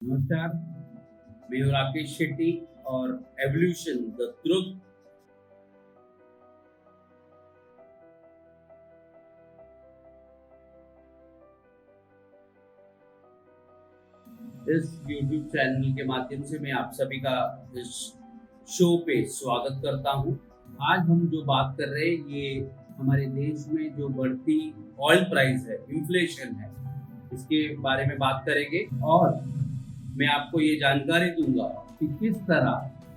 नमस्कार, मैं हूँ राकेश शेट्टी और एवोल्यूशन द ट्रुथ इस YouTube चैनल के माध्यम से मैं आप सभी का इस शो पे स्वागत करता हूँ। आज हम जो बात कर रहे हैं ये हमारे देश में जो बढ़ती ऑयल प्राइस है, इन्फ्लेशन है, इसके बारे में बात करेंगे और मैं आपको ये जानकारी दूंगा कि किस तरह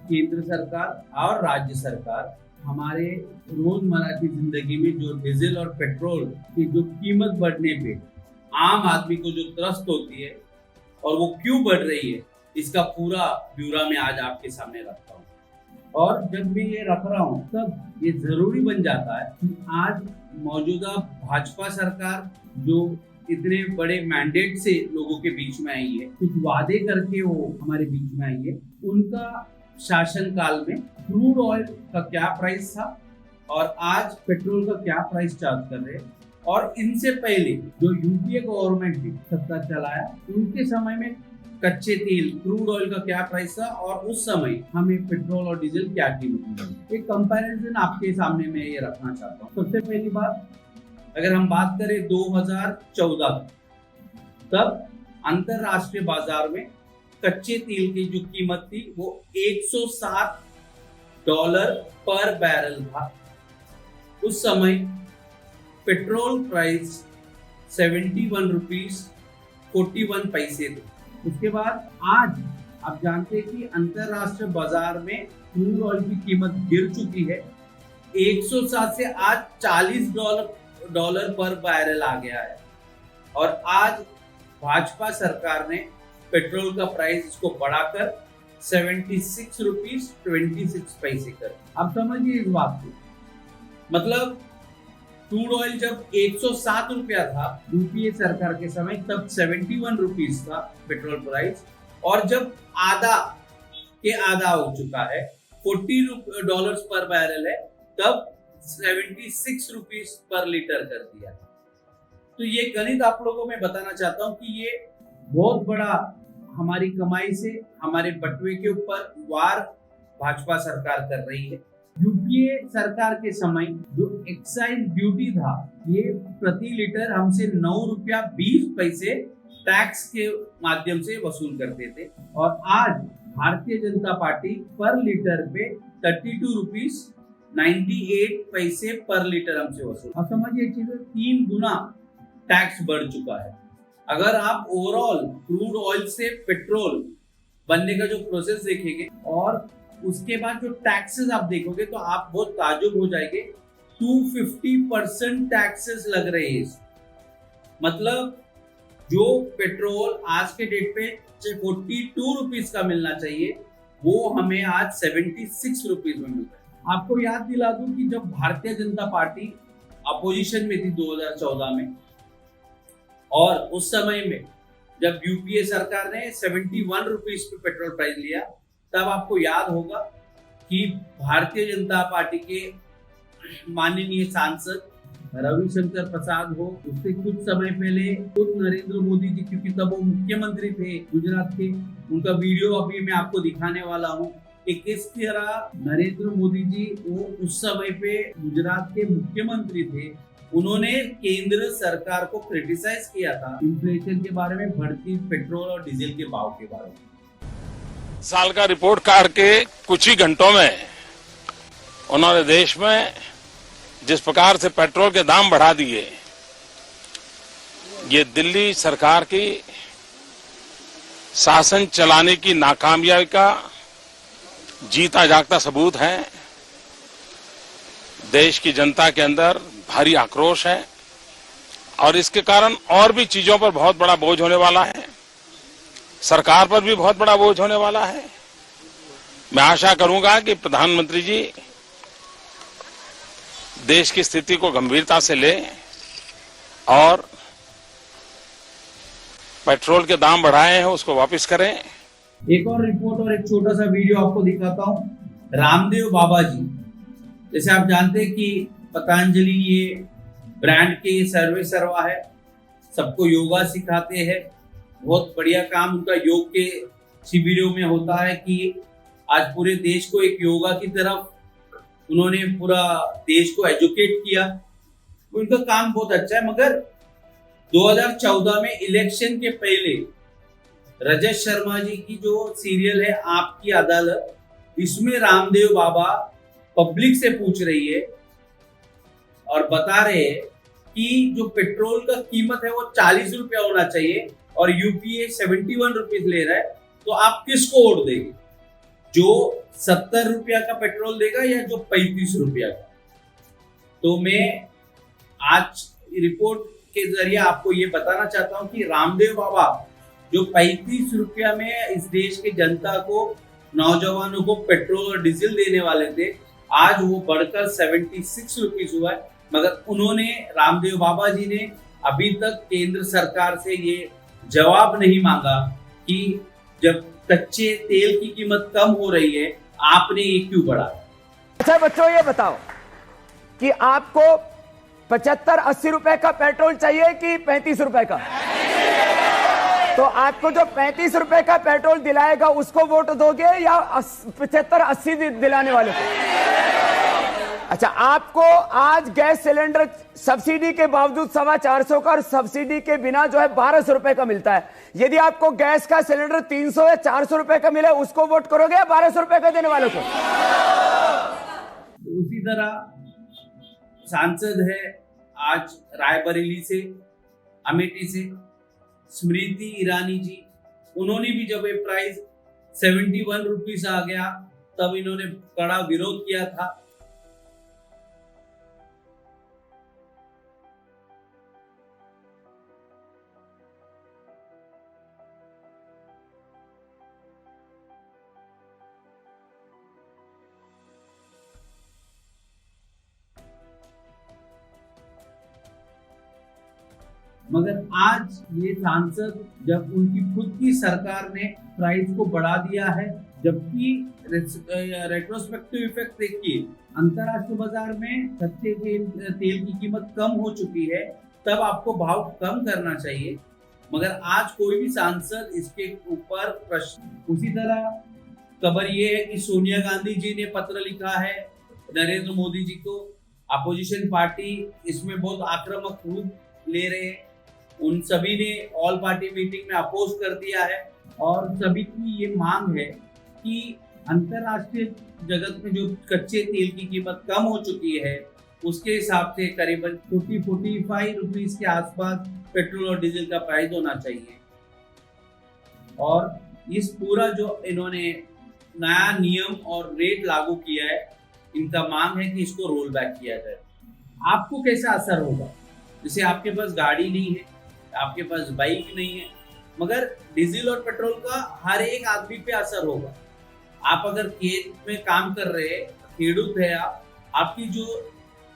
केंद्र सरकार और राज्य सरकार हमारे रोजमर्रा की जिंदगी में जो डीजल और पेट्रोल की जो कीमत बढ़ने पे आम आदमी को जो त्रस्त होती है और वो क्यों बढ़ रही है, इसका पूरा ब्यौरा मैं आज आपके सामने रखता हूँ। और जब मैं ये रख रहा हूँ तब ये जरूरी बन जाता है कि आज मौजूदा भाजपा सरकार जो इतने बड़े मैंडेट से लोगों के बीच में आई है, कुछ वादे करके वो हमारे बीच में आई है, उनका शासन काल में क्रूड ऑयल का क्या प्राइस था और आज पेट्रोल का क्या प्राइस चार्ज कर रहे हैं, और इनसे पहले जो यूपीए गवर्नमेंट ने सत्ता चलाया उनके समय में कच्चे तेल क्रूड ऑयल का क्या प्राइस था और उस समय हमें पेट्रोल और डीजल क्या कीमत मिली। एक कंपैरिजन आपके सामने मैं ये रखना चाहता हूँ। सबसे पहली बात, अगर हम बात करें 2014 तब अंतरराष्ट्रीय बाजार में कच्चे तेल की जो कीमत थी वो $107 पर बैरल था। उस समय पेट्रोल प्राइस 71 रुपीज 41 पैसे थे। उसके बाद आज आप जानते हैं कि अंतरराष्ट्रीय बाजार में क्रूड ऑयल की कीमत गिर चुकी है, 107 से आज $40 पर बैरल आ गया है। और आज भाजपा सरकार ने पेट्रोल का प्राइस इसको बढ़ाकर 76 रुपीज 26 पैसे कर। अब समझिए इस बात को, मतलब क्रूड ऑयल जब 107 रुपया था यूपीए सरकार के समय, तब 71 रुपीज था पेट्रोल प्राइस, और जब आधा हो चुका है, $40 पर बैरल है, तब 76 रुपीज पर लीटर कर दिया। तो ये गणित आप लोगों को मैं बताना चाहता हूँ कि ये बहुत बड़ा हमारी कमाई से हमारे बटुए के ऊपर वार भाजपा सरकार कर रही है। यूपीए सरकार के समय जो एक्साइज ड्यूटी था ये प्रति लीटर हमसे 9 रुपया 20 पैसे टैक्स के माध्यम से वसूल करते थे, और आज भारतीय जनता पार्टी पर लीटर पे 32 रुपीज 98 पैसे पर लीटर हमसे वसूल। अब समझिए चीज, 3 गुना टैक्स बढ़ चुका है। अगर आप ओवरऑल क्रूड ऑयल से पेट्रोल बनने का जो प्रोसेस देखेंगे और उसके बाद जो टैक्सेस आप देखोगे तो आप बहुत ताजुब हो जाएंगे। 250% टैक्सेस लग रहे हैं। मतलब जो पेट्रोल आज के डेट पे 42 रुपीज का मिलना चाहिए वो हमें आज 76 रुपीज में मिल रहा है। आपको याद दिला दूं कि जब भारतीय जनता पार्टी अपोजिशन में थी 2014 में, और उस समय में जब यूपीए सरकार ने 71 रुपीज पे पेट्रोल प्राइस लिया, तब आपको याद होगा कि भारतीय जनता पार्टी के माननीय सांसद रविशंकर प्रसाद हो, उससे कुछ समय पहले खुद नरेंद्र मोदी जी, क्योंकि तब वो मुख्यमंत्री थे गुजरात के, उनका वीडियो अभी मैं आपको दिखाने वाला हूँ कि किस तरह नरेंद्र मोदी जी वो उस समय पे गुजरात के मुख्यमंत्री थे, उन्होंने केंद्र सरकार को क्रिटिसाइज किया था इन्फ्लेशन के बारे में, बढ़ती पेट्रोल और डीजल के भाव के बारे में। साल का रिपोर्ट कार्ड के कुछ ही घंटों में उन्होंने देश में जिस प्रकार से पेट्रोल के दाम बढ़ा दिए, ये दिल्ली सरकार की शासन चलाने की नाकामयाबी का जीता जागता सबूत है। देश की जनता के अंदर भारी आक्रोश है और इसके कारण और भी चीजों पर बहुत बड़ा बोझ होने वाला है, सरकार पर भी बहुत बड़ा बोझ होने वाला है। मैं आशा करूंगा कि प्रधानमंत्री जी देश की स्थिति को गंभीरता से लें और पेट्रोल के दाम बढ़ाए हैं उसको वापस करें। एक और रिपोर्ट और एक छोटा सा वीडियो आपको दिखाता हूं। रामदेव बाबा जी, जैसे आप जानते हैं कि पतंजलि ये ब्रांड के सर्वे सर्वा है, सबको योगा सिखाते हैं, बहुत बढ़िया काम उनका योग के शिविरों में होता है कि आज पूरे देश को एक योगा की तरफ उन्होंने पूरा देश को एजुकेट किया। उनका काम बहुत अच्छा है। मगर 2014 में इलेक्शन के पहले रजत शर्मा जी की जो सीरियल है आपकी अदालत, इसमें रामदेव बाबा पब्लिक से पूछ रही है और बता रहे हैं कि जो पेट्रोल का कीमत है वो 40 रुपया होना चाहिए और यूपीए 71 रुपीज ले रहा है, तो आप किसको वोट देंगे? जो 70 रुपया का पेट्रोल देगा या जो 35 रुपया का? तो मैं आज रिपोर्ट के जरिए आपको ये बताना चाहता हूं कि रामदेव बाबा जो 35 रुपया में इस देश की जनता को, नौजवानों को पेट्रोल और डीजल देने वाले थे, आज वो बढ़कर 76 रुपीज हुआ है। मगर उन्होंने, रामदेव बाबा जी ने अभी तक केंद्र सरकार से ये जवाब नहीं मांगा कि जब कच्चे तेल की कीमत कम हो रही है आपने ये क्यों बढ़ाया। अच्छा बच्चों, ये बताओ कि आपको 75-80 रुपए का पेट्रोल चाहिए कि 35 रुपए का? तो आपको जो 35 रुपए का पेट्रोल दिलाएगा उसको वोट दोगे या 75-80 दिलाने वाले को? अच्छा, आपको आज गैस सिलेंडर सब्सिडी के बावजूद 425 का और सब्सिडी के बिना जो है 1200 रुपए का मिलता है। यदि आपको गैस का सिलेंडर 300 या 400 रुपए का मिले, उसको वोट करोगे या 1200 रुपए का देने वालों को? उसी तरह सांसद है आज रायबरेली से, अमेठी से, स्मृति ईरानी जी, उन्होंने भी जब ये प्राइस 71 रुपीज आ गया तब इन्होंने कड़ा विरोध किया था। मगर आज ये सांसद, जब उनकी खुद की सरकार ने प्राइस को बढ़ा दिया है, जबकि रेट्रोस्पेक्टिव इफेक्ट देखिए, अंतरराष्ट्रीय बाजार में कच्चे तेल की कीमत कम हो चुकी है, तब आपको भाव कम करना चाहिए। मगर आज कोई भी सांसद इसके ऊपर प्रश्न। उसी तरह खबर ये है कि सोनिया गांधी जी ने पत्र लिखा है नरेंद्र मोदी जी को। अपोजिशन पार्टी इसमें बहुत आक्रामक रूप ले रहे हैं। उन सभी ने ऑल पार्टी मीटिंग में अपोज कर दिया है और सभी की ये मांग है कि अंतरराष्ट्रीय जगत में जो कच्चे तेल की कीमत कम हो चुकी है उसके हिसाब से करीबन 40-45 रुपीज के आसपास पेट्रोल और डीजल का प्राइस होना चाहिए। और इस पूरा जो इन्होंने नया नियम और रेट लागू किया है, इनका मांग है कि इसको रोल बैक किया जाए। आपको कैसा असर होगा? जैसे आपके पास गाड़ी नहीं है, आपके पास बाइक नहीं है, मगर डीजल और पेट्रोल का हर एक आदमी पे असर होगा। आप अगर खेत में काम कर रहे हैं, खेडूत है आप, आपकी जो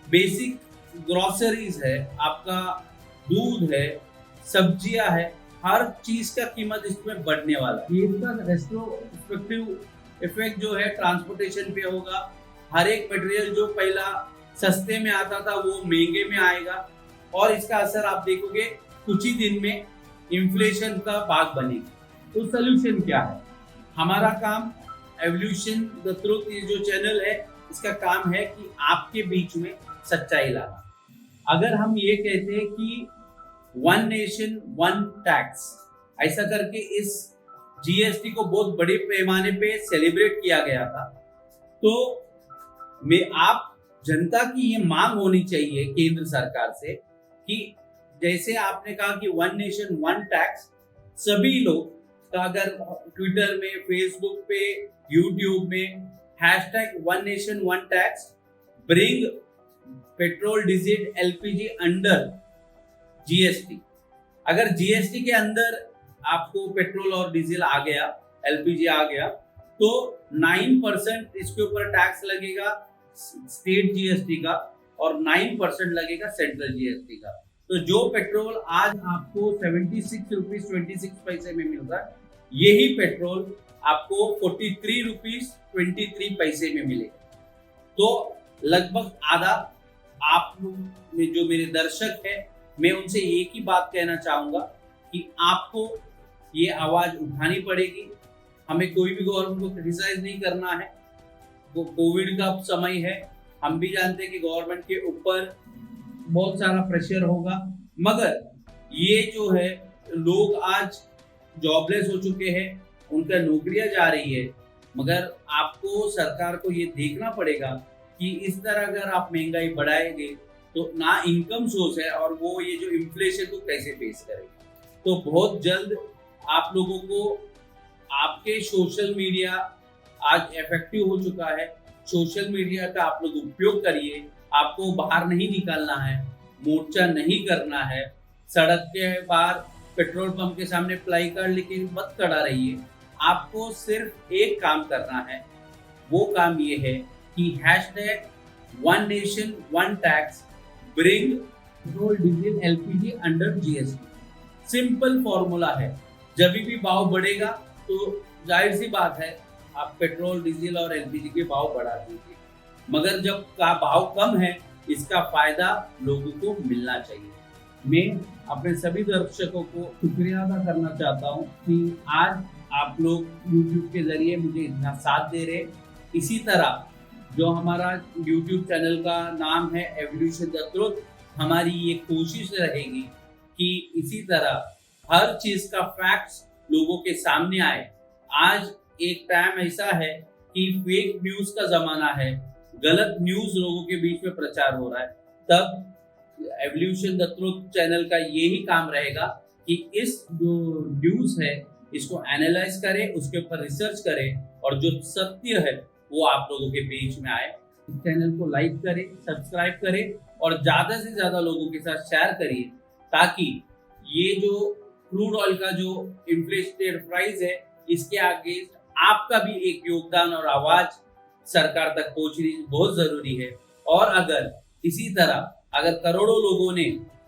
बेसिक ग्रोसरीज है, आपका दूध है, सब्जियां है, हर चीज का कीमत इसमें बढ़ने वाला है। इसका रेट्रोस्पेक्टिव इफेक्ट जो है ट्रांसपोर्टेशन पे होगा। हर एक मटेरियल जो पहला सस्ते में आता था वो महंगे में आएगा और इसका असर आप देखोगे कुछ ही दिन में इन्फ्लेशन का भाग बनेगा। तो सोल्यूशन क्या है? हमारा काम एवोल्यूशन द ट्रुथ, ये जो चैनल है, इसका काम है कि आपके बीच में सच्चाई लाना। अगर हम ये कहते हैं कि वन नेशन वन टैक्स, ऐसा करके इस जीएसटी को बहुत बड़े पैमाने पे सेलिब्रेट किया गया था, तो आप जनता की ये मांग होनी चाहिए केंद्र सरकार से कि जैसे आपने कहा कि वन नेशन वन टैक्स, सभी लोग का अगर ट्विटर में, फेसबुक पे, यूट्यूब में hashtag one nation one tax bring petrol diesel LPG under GST, अगर जीएसटी के अंदर आपको पेट्रोल और डीजल आ गया, एलपीजी आ गया, तो 9% इसके ऊपर टैक्स लगेगा स्टेट जीएसटी का और 9% लगेगा सेंट्रल जीएसटी का। तो जो पेट्रोल आज आपको 76 रुपीज 26 पैसे में मिल रहा है, यही पेट्रोल आपको 43 रुपीज 23 पैसे में मिलेगा। तो लगभग आधा। आप जो मेरे दर्शक हैं, मैं उनसे एक ही बात कहना चाहूंगा कि आपको ये आवाज उठानी पड़ेगी। हमें कोई भी गवर्नमेंट को क्रिटिसाइज नहीं करना है। वो कोविड का समय है, हम भी जानते हैं कि गवर्नमेंट के ऊपर बहुत सारा प्रेशर होगा, मगर ये जो है लोग आज जॉबलेस हो चुके हैं, उनका नौकरियां जा रही है, मगर आपको सरकार को ये देखना पड़ेगा कि इस तरह अगर आप महंगाई बढ़ाएंगे तो ना इनकम सोर्स है और वो ये जो इन्फ्लेशन को कैसे फेस करेगा। तो बहुत जल्द आप लोगों को आपके सोशल मीडिया आज इफेक्टिव हो चुका है, सोशल मीडिया का आप लोग उपयोग करिए। आपको बाहर नहीं निकलना है, मोर्चा नहीं करना है, सड़क के बाहर पेट्रोल पंप के सामने प्लाई कार्ड लेके मत खड़ा रहिए। आपको सिर्फ एक काम करना है, वो काम ये है कि #OneNation1Tax bring petrol diesel LPG under GST. Simple formula है, जब भी भाव बढ़ेगा तो जाहिर सी बात है आप पेट्रोल डीजल और एलपीजी के भाव बढ़ा दीजिए, मगर जब का भाव कम है इसका फायदा लोगों को मिलना चाहिए। मैं अपने सभी दर्शकों को शुक्रिया अदा करना चाहता हूँ कि आज आप लोग YouTube के जरिए मुझे इतना साथ दे रहे। इसी तरह जो हमारा YouTube चैनल का नाम है एवोल्यूशन द ट्रुथ, हमारी ये कोशिश रहेगी कि इसी तरह हर चीज का फैक्ट्स लोगों के सामने आए। आज एक टाइम ऐसा है कि फेक न्यूज का जमाना है, गलत न्यूज लोगों के बीच में प्रचार हो रहा है, तब एवोल्यूशन द ट्रुथ चैनल का यही काम रहेगा कि इस जो न्यूज है इसको एनालाइज करें, उसके ऊपर रिसर्च करें और जो सत्य है वो आप लोगों के बीच में आए। इस चैनल को लाइक करें, सब्सक्राइब करें और ज्यादा से ज्यादा लोगों के साथ शेयर करिए, ताकि ये जो क्रूड ऑयल का जो इन्फ्लेटेड प्राइस है इसके आगे आपका भी एक योगदान और आवाज सरकार तक पहुंचनी बहुत जरूरी है। और अगर इसी तरह अगर करोड़ों लोगों ने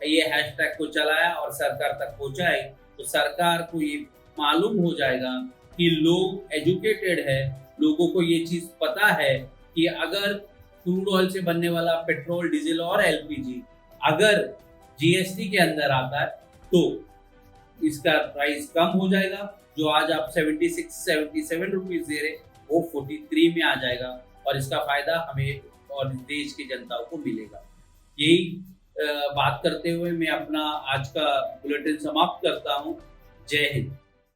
ये हैशटैग को चलाया और सरकार तक पहुंचाए तो सरकार को ये मालूम हो जाएगा कि लोग एजुकेटेड है, लोगों को ये चीज पता है कि अगर क्रूड ऑयल से बनने वाला पेट्रोल डीजल और एलपीजी अगर जीएसटी के अंदर आता है तो इसका प्राइस कम हो जाएगा। जो आज आप 76-77 रुपीज दे रहे वो 43 में आ जाएगा और इसका फायदा हमें और देश की जनता को मिलेगा। यही बात करते हुए मैं अपना आज का बुलेटिन समाप्त करता हूँ। जय हिंद।